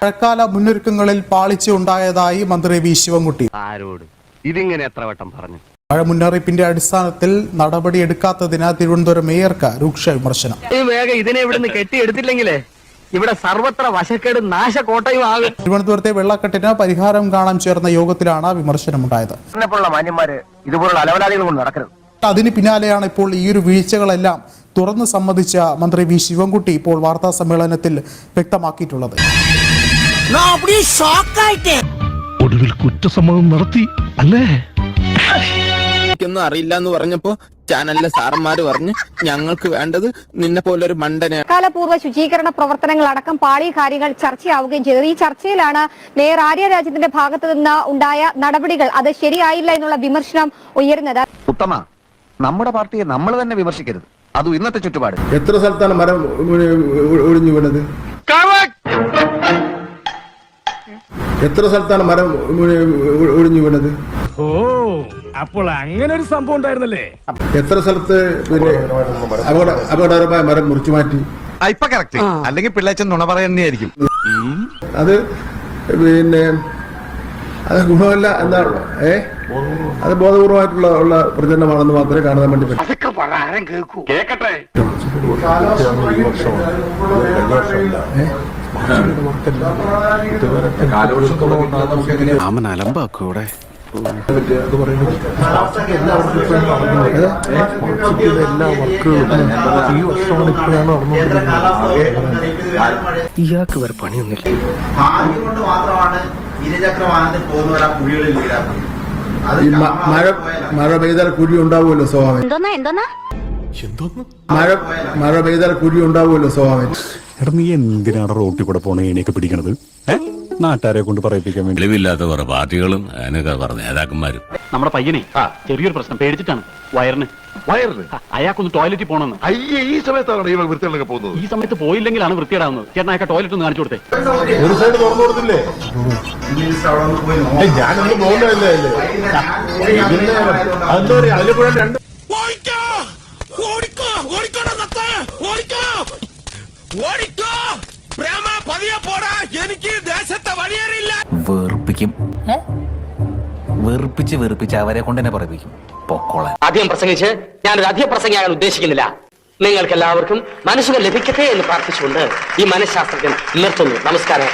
മഴക്കാല മുന്നൊരുക്കങ്ങളിൽ പാളിച്ച ഉണ്ടായതായി മന്ത്രി വി ശിവൻകുട്ടി. ആരോട് ഇതിങ്ങനെ എത്ര വട്ടം പറഞ്ഞു? മഴ മുന്നറിയിപ്പിന്റെ അടിസ്ഥാനത്തിൽ നടപടിയെടുക്കാത്തതിന് തിരുവനന്തപുരം മേയർക്ക് രൂക്ഷ വിമർശനം. വേഗം ഇതിനെ ഇവിടുന്ന് കെട്ടിയെടുത്തില്ലെങ്കിലേ ഇവിടെ സർവത്ര വശക്കേട് നാശകോട്ടയും ആകും. തിരുവനന്തപുരത്തെ വെള്ളക്കെട്ടിന് പരിഹാരം കാണാൻ ചേർന്ന യോഗത്തിലാണ് വിമർശനമുണ്ടായത്. അതിന് പിന്നാലെയാണ് ഇപ്പോൾ ഈ ഒരു വീഴ്ചകളെല്ലാം തുറന്നു സമ്മതിച്ച മന്ത്രി വി ശിവൻകുട്ടി ഇപ്പോൾ വാർത്താ സമ്മേളനത്തിൽ വ്യക്തമാക്കിയിട്ടുള്ളത്. ഒടുവിൽ കുറ്റസമ്മതം നടത്തി അല്ലേ? ഒന്നും അറിയില്ല എന്ന് പറഞ്ഞപ്പോ ചാനലിലെ സാറന്മാര് പറഞ്ഞു ഞങ്ങൾക്ക് വേണ്ടത് നിന്നെ പോലൊരു മണ്ടനെ. കാലപൂർവ്വ ശുചീകരണ പ്രവർത്തനങ്ങൾ അടക്കം പാളി കാര്യങ്ങൾ ചർച്ചയാവുകയും ചെയ്തത്. ഈ ചർച്ചയിലാണ് മേയർ ആര്യ രാജേന്ദ്രന്റെ ഭാഗത്ത് നിന്ന് ഉണ്ടായ നടപടികൾ അത് ശരിയായില്ല എന്നുള്ള വിമർശനം ഉയരുന്നത്. ഉത്തമ, നമ്മുടെ പാർട്ടിയെ നമ്മൾ തന്നെ വിമർശിക്കരുത്. അതും ഇന്നത്തെ ചുറ്റുപാട്. എത്ര സ്ഥലത്താണ് മരം ഒഴിഞ്ഞു വീണത്? എത്ര സ്ഥലത്താണ് മരം ഒഴിഞ്ഞു വീണത്? ഓ, അപ്പോൾ അങ്ങനെ ഒരു സംഭവം ഉണ്ടായിരുന്നല്ലേ? എത്ര സ്ഥലത്ത് പിന്നെ അപകടകരമായ മരം മുറിച്ചു മാറ്റി? ഇപ്പൊ കറക്റ്റ്. അല്ലെങ്കിൽ പിള്ളേച്ചൻ നുണ പറയുന്നതായിരിക്കും. അത് പിന്നെ അത് ഗുണമല്ല എന്താണ് അത് ബോധപൂർവമായിട്ടുള്ള പ്രചരണമാണെന്ന് മാത്രമേ കാണാൻ വേണ്ടി പറ്റൂ. അലമ്പാക്കൂടെ ഇയാൾക്ക് വേറെ പണിയൊന്നുമില്ല. മഴ പെയ്താൽ കുഴി ഉണ്ടാവുമല്ലോ സ്വാഭാവികം. മഴ പെയ്താൽ കുഴി ഉണ്ടാവുമല്ലോ സ്വാഭാവികം. എടാ, നീ എന്തിനാണ് റോട്ടിൽ കൂടെ പോണ ഏണിയൊക്കെ പിടിക്കണത്? നാട്ടുകാരെ കൊണ്ട് പറയിപ്പിക്കാൻ വേണ്ടി. തെളിവില്ലാത്ത കുറെ പാർട്ടികളും അതിനൊക്കെ പറഞ്ഞ നേതാക്കന്മാരും. നമ്മുടെ പയ്യനെ ചെറിയൊരു പ്രശ്നം പേടിച്ചിട്ടാണ്. വയറിന് അയാൾക്കൊന്ന് ടോയ്ലറ്റിൽ പോകണമെന്ന്. ഈ സമയത്താണ് ഇവർ വൃത്തികളൊക്കെ പോകുന്നത്. ഈ സമയത്ത് പോയില്ലെങ്കിലാണ് വൃത്തിയിടാവുന്നത്. ചേട്ടൻ അയാൾക്ക് ടോയ്ലറ്റ് ഒന്ന് കാണിച്ചു കൊടുത്തേ. ഒരു സൈഡ് തുറന്നു കൊടുത്തില്ലേ? ഞാനൊന്ന് പോകുന്നതല്ലേ അതിൽ കൂടെ രണ്ട് വെറുപ്പിച്ച് അവരെ കൊണ്ട് തന്നെ പറയിപ്പിക്കും. പൊക്കോളെ അധികം പ്രസംഗിച്ച് ഞാനൊരു അധികം പ്രസംഗിയാകാൻ ഉദ്ദേശിക്കുന്നില്ല. നിങ്ങൾക്ക് എല്ലാവർക്കും മനസ്സുകൾ ലഭിക്കട്ടെ എന്ന് പ്രാർത്ഥിച്ചുകൊണ്ട് ഈ മനഃശാസ്ത്രജ്ഞൻ നിർത്തുന്നു. നമസ്കാരം.